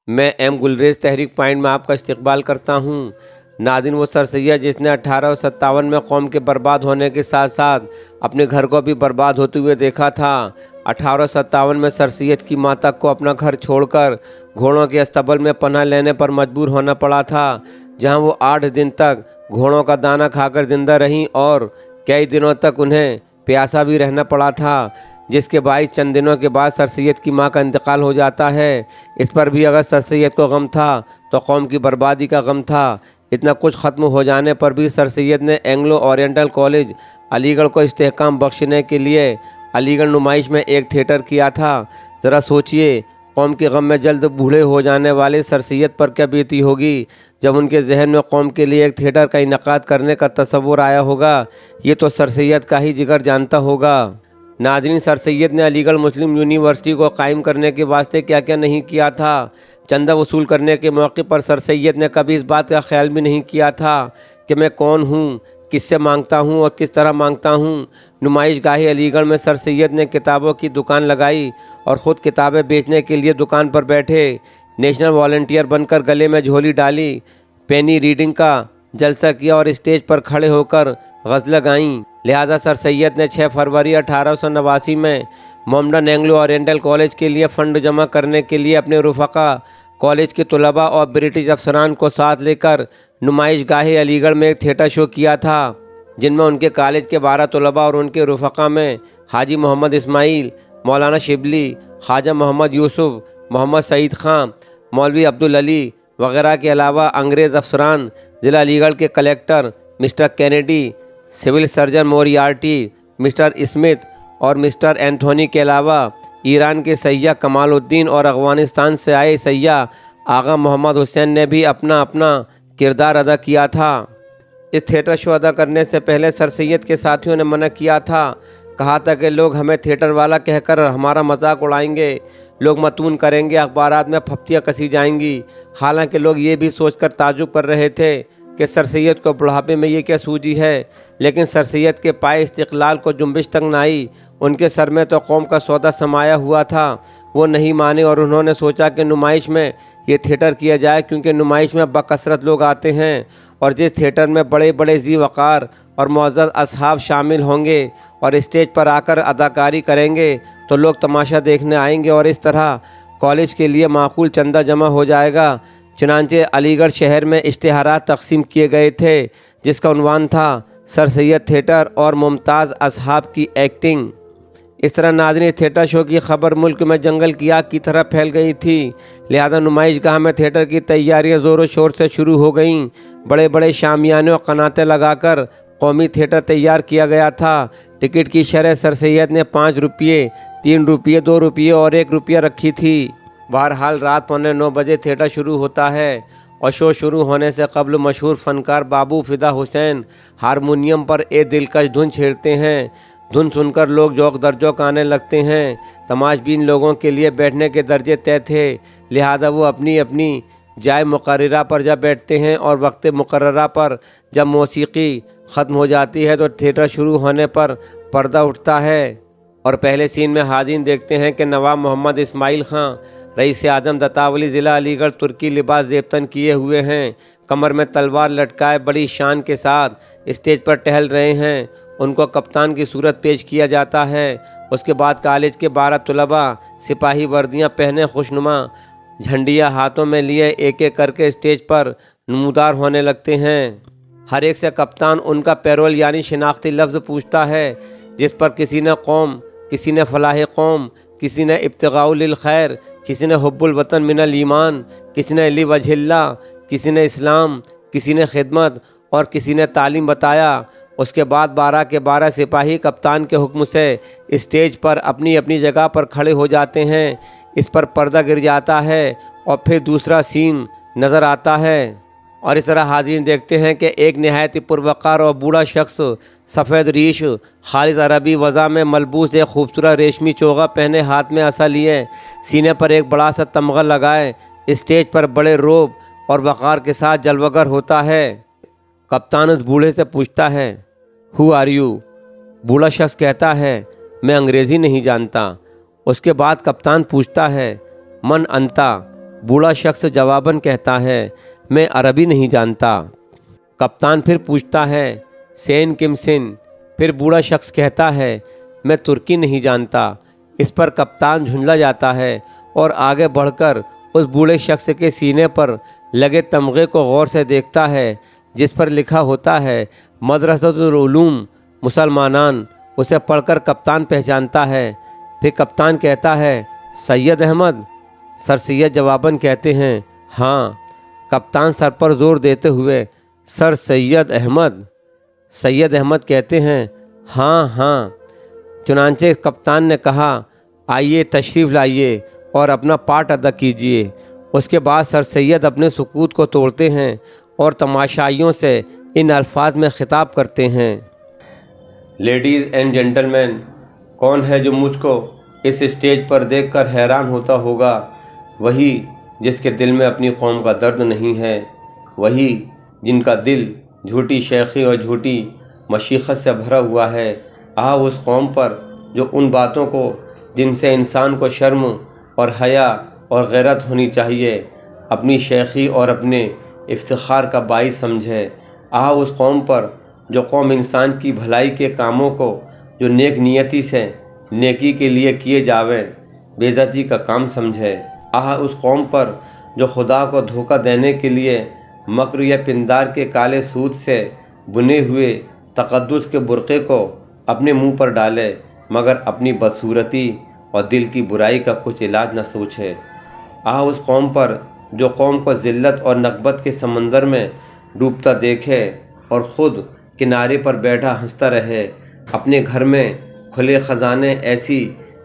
मैं एम गुलरेज तहरीक पॉइंट में आपका इस्तकबाल करता हूँ। नाज़रीन, वो सर सैयद जिसने 1857 में कौम के बर्बाद होने के साथ साथ अपने घर को भी बर्बाद होते हुए देखा था। 1857 में सर सैयद की माता को अपना घर छोड़कर घोड़ों के अस्तबल में पनाह लेने पर मजबूर होना पड़ा था, जहां वो 8 दिन तक घोड़ों का दाना खाकर जिंदा रहीं और कई दिनों तक उन्हें प्यासा भी रहना पड़ा था, जिसके बाईस चंद दिनों के बाद सर सैयद की मां का इंतकाल हो जाता है। इस पर भी अगर सर सैयद को गम था तो कौम की बर्बादी का गम था। इतना कुछ ख़त्म हो जाने पर भी सर सैयद ने एंग्लो ओरिएंटल कॉलेज अलीगढ़ को इस्तेहकाम बख्शने के लिए अलीगढ़ नुमाइश में एक थिएटर किया था। ज़रा सोचिए, कौम के गम में जल्द बूढ़े हो जाने वाले सर सैयद पर क्या बीती होगी जब उनके जहन में कौम के लिए एक थिएटर का इनेकाद करने का तसव्वुर आया होगा। ये तो सर सैयद का ही जिगर जानता होगा। नाज़रीन, सर सैयद ने अलीगढ़ मुस्लिम यूनिवर्सिटी को कायम करने के वास्ते क्या क्या नहीं किया था। चंदा वसूल करने के मौके पर सर सैयद ने कभी इस बात का ख्याल भी नहीं किया था कि मैं कौन हूँ, किससे मांगता हूँ और किस तरह मांगता हूँ। नुमाइश गाही अलीगढ़ में सर सैयद ने किताबों की दुकान लगाई और ख़ुद किताबें बेचने के लिए दुकान पर बैठे। नेशनल वॉलंटियर बनकर गले में झोली डाली, पेनी रीडिंग का जलसा किया और स्टेज पर खड़े होकर गज़ल गाईं। लिहाजा सर सैयद ने 6 फरवरी 1889 में मोमडन एंग्लो ओरिएंटल कॉलेज के लिए फ़ंड जमा करने के लिए अपने रुफ़क़ा, कॉलेज के तलबा और ब्रिटिश अफसरान को साथ लेकर नुमाइश गाहे अलीगढ़ में एक थिएटर शो किया था, जिनमें उनके कॉलेज के 12 तलबा और उनके रुफ़क़ा में हाजी मोहम्मद इस्माइल, मौलाना शिबली, ख्वाजा मोहम्मद यूसुफ, मोहम्मद सईद ख़ान, मौलवी अब्दुल अली वगैरह के अलावा अंग्रेज़ अफसरान, ज़िला अलीगढ़ के collector mister Kennedy, civil surgeon Moriarty, mister Smith और मिस्टर एंथोनी के अलावा ईरान के सैय्यद कमालुद्दीन और अफ़गानिस्तान से आए सैय्यद आगा मोहम्मद हुसैन ने भी अपना अपना किरदार अदा किया था। इस थिएटर शो अदा करने से पहले सर सैयद के साथियों ने मना किया था। कहा था कि लोग हमें थिएटर वाला कहकर हमारा मजाक उड़ाएंगे, लोग मतून करेंगे, अखबारात में फप्तियाँ कसी जाएंगी। हालांकि लोग ये भी सोचकर ताजुब कर रहे थे कि सर सैयद को बुढ़ापे में ये क्या सूझी है, लेकिन सर सैयद के पाए इस्तिक़लाल को जुम्बिश तक न आई। उनके सर में तो कौम का सौदा समाया हुआ था। वो नहीं माने और उन्होंने सोचा कि नुमाइश में ये थिएटर किया जाए, क्योंकि नुमाइश में बकसरत लोग आते हैं और जिस थिएटर में बड़े बड़े ज़ी वक़ार और मुअज़्ज़ज़ असहाब शामिल होंगे और स्टेज पर आकर अदाकारी करेंगे तो लोग तमाशा देखने आएंगे और इस तरह कॉलेज के लिए माकूल चंदा जमा हो जाएगा। चुनांचे अलीगढ़ शहर में इश्तिहारात तक़सीम किए गए थे, जिसका उन्वान था सर सैयद थिएटर और मुमताज़ असहाब की एक्टिंग। इस तरह नाज़रीन, थिएटर शो की खबर मुल्क में जंगल की आग की तरह फैल गई थी। लिहाजा नुमाइश गाह में थिएटर की तैयारियां ज़ोरों शोर से शुरू हो गईं। बड़े बड़े शामियाने और कनाते लगाकर कौमी थिएटर तैयार किया गया था। टिकट की शरह सर सैयद ने 5 रुपये, 3 रुपये, 2 रुपये और 1 रुपया रखी थी। बहरहाल रात 8:45 बजे थिएटर शुरू होता है और शो शुरू होने से कबल मशहूर फ़नकार बाबू फ़िदा हुसैन हारमोनियम पर एक दिलकश धुन छेड़ते हैं। धुन सुनकर लोग जौक दर जौक आने लगते हैं। तमाशबीन लोगों के लिए बैठने के दर्जे तय थे, लिहाजा वो अपनी अपनी जाए मुकर्ररा पर जब बैठते हैं और वक्त मुकर्ररा पर जब मौसीकी ख़त्म हो जाती है तो थिएटर शुरू होने पर पर्दा उठता है और पहले सीन में हाज़रीन देखते हैं कि नवाब मोहम्मद इस्माइल ख़ान रईस आज़म दतावली ज़िला अलीगढ़ तुर्की लिबास ज़ेबतन किए हुए हैं, कमर में तलवार लटकाए बड़ी शान के साथ स्टेज पर टहल रहे हैं। उनको कप्तान की सूरत पेश किया जाता है। उसके बाद कॉलेज के 12 तलबा सिपाही वर्दियां पहने खुशनुमा झंडियाँ हाथों में लिए एक एक करके स्टेज पर नमूदार होने लगते हैं। हर एक से कप्तान उनका पैरोल यानी शिनाख्ती लफ्ज़ पूछता है, जिस पर किसी ने कौम, किसी ने फलाह कौम, किसी ने इब्तिगाउल खैर, किसी ने हुब्बुल वतन मिनल ईमान, किसी ने अली वजहिल्ला, किसी ने इस्लाम, किसी ने खिदमत और किसी ने तालीम बताया। उसके बाद 12 के 12 सिपाही कप्तान के हुक्म से स्टेज पर अपनी अपनी जगह पर खड़े हो जाते हैं। इस पर पर्दा गिर जाता है और फिर दूसरा सीन नज़र आता है और इस तरह हाज़रीन देखते हैं कि एक नहायत पुरवकार और बूढ़ा शख्स सफ़ेद रीश खालिस अरबी वज़ा में मलबूस एक खूबसूरत रेशमी चोगा पहने, हाथ में असा लिए, सीने पर एक बड़ा सा तमगा लगाए स्टेज पर बड़े रोब और वक़ार के साथ जलवागर होता है। कप्तान उस बूढ़े से पूछता है, हु आर यू? बूढ़ा शख्स कहता है, मैं अंग्रेज़ी नहीं जानता। उसके बाद कप्तान पूछता है, मन अंता? बूढ़ा शख्स जवाबन कहता है, मैं अरबी नहीं जानता। कप्तान फिर पूछता है, सेन किम सिन। फिर बूढ़ा शख्स कहता है, मैं तुर्की नहीं जानता। इस पर कप्तान झुंझला जाता है और आगे बढ़कर उस बूढ़े शख्स के सीने पर लगे तमगे को गौर से देखता है, जिस पर लिखा होता है मदरसतुल उलूम मुसलमानान। उसे पढ़कर कप्तान पहचानता है। फिर कप्तान कहता है, सैयद अहमद। सर सैयद जवाबन कहते हैं, हाँ। कप्तान सर पर जोर देते हुए, सर सैयद अहमद। सैयद अहमद कहते हैं, हाँ हाँ। चुनांचे कप्तान ने कहा, आइए तशरीफ़ लाइए और अपना पार्ट अदा कीजिए। उसके बाद सर सैयद अपने सुकूत को तोड़ते हैं और तमाशाइयों से इन अल्फाज में खिताब करते हैं, लेडीज़ एंड जेंटलमैन, कौन है जो मुझको इस स्टेज पर देखकर हैरान होता होगा? वही जिसके दिल में अपनी कौम का दर्द नहीं है, वही जिनका दिल झूठी शेखी और झूठी मशीखत से भरा हुआ है। उस कौम पर जो उन बातों को जिनसे इंसान को शर्म और हया और गैरत होनी चाहिए अपनी शेखी और अपने इफ्तिखार का बाइस समझे। उस कौम पर जो कौम इंसान की भलाई के कामों को जो नेक नियति से नेकी के लिए किए जावें बेइज्जती का काम समझे। उस कौम पर जो खुदा को धोखा देने के लिए मक्र या पिंदार के काले सूत से बुने हुए तकद्दुस के बुरक़े को अपने मुंह पर डाले मगर अपनी बदसूरती और दिल की बुराई का कुछ इलाज न सोचे। उस कौम पर जो कौम को ज़िल्लत और नकबत के समंदर में डूबता देखे और ख़ुद किनारे पर बैठा हंसता रहे। अपने घर में खुले ख़जाने ऐसी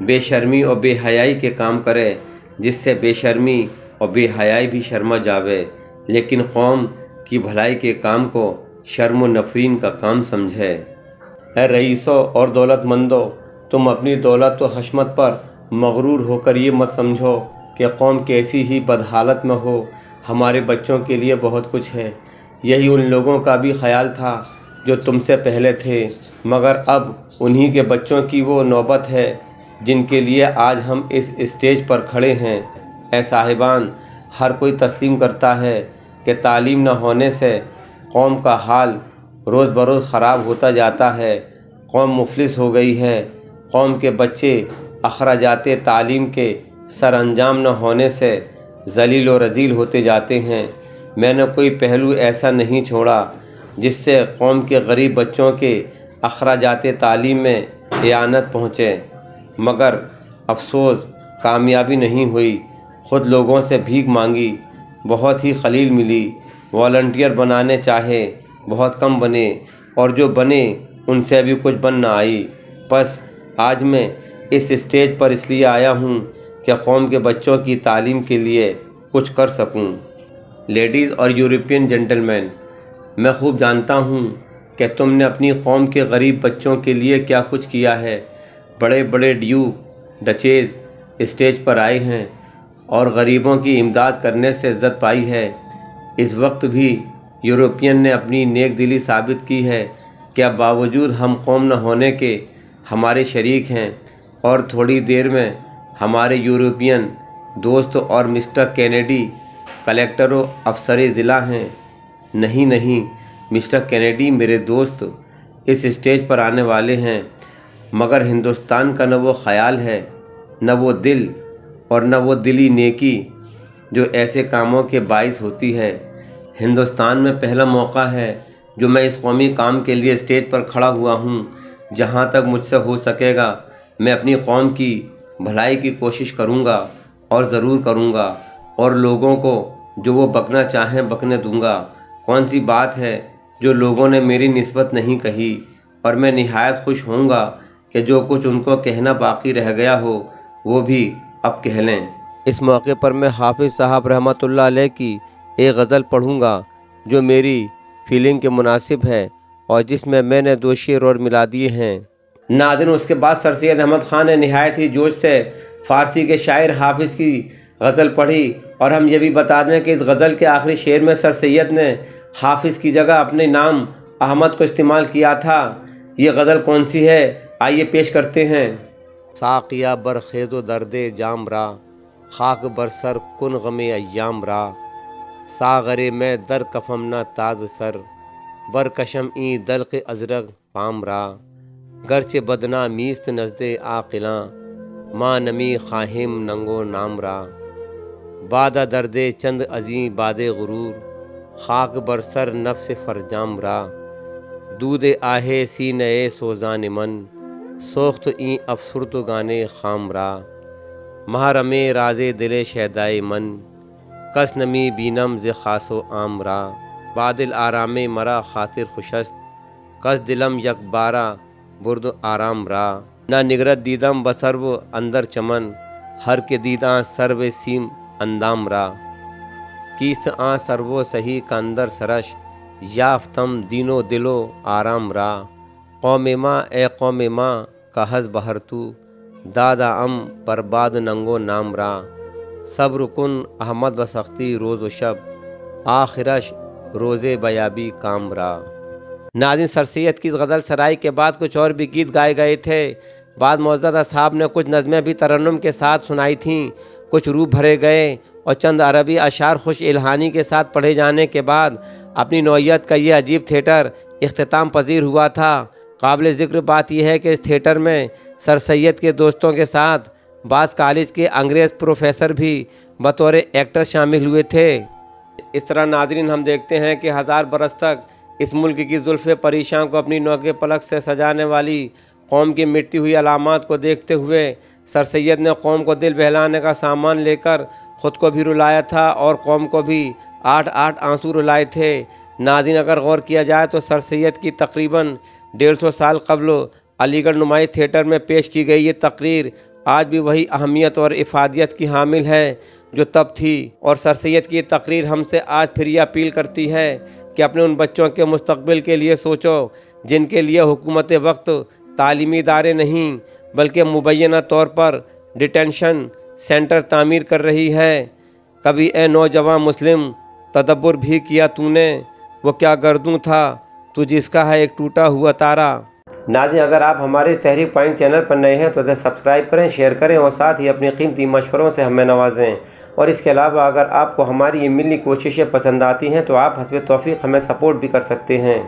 बेशर्मी और बेहयाई के काम करे जिससे बेशर्मी और बेहयाई भी शर्मा जावे, लेकिन कौम की भलाई के काम को शर्म व नफरीन का काम समझे। ऐ रईसों और दौलतमंदों, तुम अपनी दौलत व हशमत पर मगरूर होकर ये मत समझो कि कौम कैसी ही बदहालत में हो, हमारे बच्चों के लिए बहुत कुछ है। यही उन लोगों का भी ख्याल था जो तुमसे पहले थे, मगर अब उन्हीं के बच्चों की वो नौबत है जिनके लिए आज हम इस स्टेज पर खड़े हैं। ऐ साहिबान, हर कोई तस्लीम करता है कि तालीम न होने से कौम का हाल रोज़ बरोज़ ख़राब होता जाता है। कौम मुफलिस हो गई है। कौम के बच्चे अखराजाते तालीम के सर अंजाम न होने से जलील व रजील होते जाते हैं। मैंने कोई पहलू ऐसा नहीं छोड़ा जिससे कौम के गरीब बच्चों के अखराजाते तालीम में इयानत पहुँचे, मगर अफसोस कामयाबी नहीं हुई। ख़ुद लोगों से भीख मांगी, बहुत ही ख़लील मिली। वॉलंटियर बनाने चाहे, बहुत कम बने, और जो बने उनसे भी कुछ बन ना आई। बस आज मैं इस स्टेज पर इसलिए आया हूँ कि कौम के बच्चों की तालीम के लिए कुछ कर सकूँ। लेडीज़ और यूरोपियन जेंटलमैन, मैं खूब जानता हूँ कि तुमने अपनी कौम के गरीब बच्चों के लिए क्या कुछ किया है। बड़े बड़े ड्यूक डचेज़ स्टेज पर आए हैं और गरीबों की इमदाद करने से इज़्ज़त पाई है। इस वक्त भी यूरोपियन ने अपनी नेक दिली साबित की है कि अब बावजूद हम कौम न होने के हमारे शरीक हैं, और थोड़ी देर में हमारे यूरोपियन दोस्त और मिस्टर कैनेडी कलेक्टर व अफसर ज़िला हैं। नहीं, मिस्टर कैनेडी मेरे दोस्त इस स्टेज पर आने वाले हैं, मगर हिंदुस्तान का न वो ख़याल है, न वो दिल और न वो दिली नेकी जो ऐसे कामों के बाइस होती है। हिंदुस्तान में पहला मौका है जो मैं इस कौमी काम के लिए स्टेज पर खड़ा हुआ हूँ। जहाँ तक मुझसे हो सकेगा मैं अपनी कौम की भलाई की कोशिश करूँगा और ज़रूर करूँगा, और लोगों को जो वो बकना चाहें बकने दूँगा। कौन सी बात है जो लोगों ने मेरी निस्बत नहीं कही, और मैं निहायत खुश होऊंगा कि जो कुछ उनको कहना बाकी रह गया हो वो भी अब कह लें। इस मौके पर मैं हाफिज़ साहब रहमतुल्लाह अलैह की एक गज़ल पढ़ूँगा जो मेरी फीलिंग के मुनासिब है और जिसमें मैंने 2 शेर और मिला दिए हैं। नाज़रीन, उसके बाद सर सैयद अहमद ख़ान ने नहायत ही जोश से फ़ारसी के शायर हाफिज़ की गज़ल पढ़ी, और हम ये भी बता दें कि इस गज़ल के आखिरी शेर में सर सैयद ने हाफिज़ की जगह अपने नाम अहमद को इस्तेमाल किया था। ये गज़ल कौन सी है, आइए पेश करते हैं। साक़िया बरखेज़ो दर्दे जाम रा, खाक बरसर कुन गमे अय्याम रा, सागरे में दर कफम न ताज सर, बरकशम ई दल्क अजरक पाम रा, गरचे बदना मीस्त नजदे आकिला, माँ नमी खाहिम नंगो नाम रा, बादा दर्दे चंद अजी बादे गुरूर, खाक बरसर नफ्स फरजाम रा, दूदे आहे सी नए सोजान मन, सोख्त ई अफसुर्द गाने खाम रा, महरमे राजे दिले शहदाए मन, कस नमी बीनम ज खासो आम रा, बादिल आरामे मरा खातिर खुशस्त, कस दिलम यकबारा बुर्द आराम रा, ना निगरत दीदम बसर्व अंदर चमन, हर के दीदा सर्व सीम अंदाम रा, कीस्त आ सर्वो सही का अंदर सरश, याफ्तम दीनो दिलो आराम रा, कौम माँ ए कौम माँ का हज बहर तू, दादा अम बर्बाद नंगो नाम रा, सब्र कुन अहमद व सख्ती रोज़ व शब, आखिरश रोज़े बयाबी काम रा। नाज़रीन, सर सैयद की गज़ल सराई के बाद कुछ और भी गीत गाए गए थे। बाद मुअज़्ज़ज़ साहब ने कुछ नज़में भी तरन्नुम के साथ सुनाई थीं, कुछ रूप भरे गए और चंद अरबी अशार खुश इल्हानी के साथ पढ़े जाने के बाद अपनी नौइयत का ये अजीब थिएटर इख्तिताम पजीर हुआ था। काबिल ज़िक्र बात यह है कि इस थिएटर में सर सैयद के दोस्तों के साथ बास कॉलेज के अंग्रेज़ प्रोफेसर भी बतौर एक्टर शामिल हुए थे। इस तरह नाज़रीन हम देखते हैं कि 1000 बरस तक इस मुल्क की जुल्फ़े परेशान को अपनी नोके पलक से सजाने वाली कौम की मिटती हुई अलामात को देखते हुए सर सैयद ने कौम को दिल बहलाने का सामान लेकर ख़ुद को भी रुलाया था और कौम को भी 8-8 आंसू रुलाए थे। नाज़रीन, अगर गौर किया जाए तो सर सैयद की तकरीबन 150 साल कबल अलीगढ़ नुमाई थिएटर में पेश की गई ये तकरीर आज भी वही अहमियत और इफ़ादियत की हामिल है जो तब थी। और सर सैयद की तकरीर हमसे आज फिर ये अपील करती है कि अपने उन बच्चों के मुस्तकबिल के लिए सोचो जिनके लिए हुकूमत वक्त तालीमी इदारे नहीं बल्कि मुबैना तौर पर डिटेंशन सेंटर तामीर कर रही है। कभी ए नौजवान मुस्लिम तदब्बुर भी किया तूने, वो क्या गर्दूं था तू जिसका है एक टूटा हुआ तारा। नाज़रीन, अगर आप हमारे तहरीक पॉइंट चैनल पर नए हैं तो इसे सब्सक्राइब करें, शेयर करें और साथ ही अपनी कीमती मशवरों से हमें नवाजें। और इसके अलावा अगर आपको हमारी ये मिली कोशिशें पसंद आती हैं तो आप हस्ब तौफीक हमें सपोर्ट भी कर सकते हैं।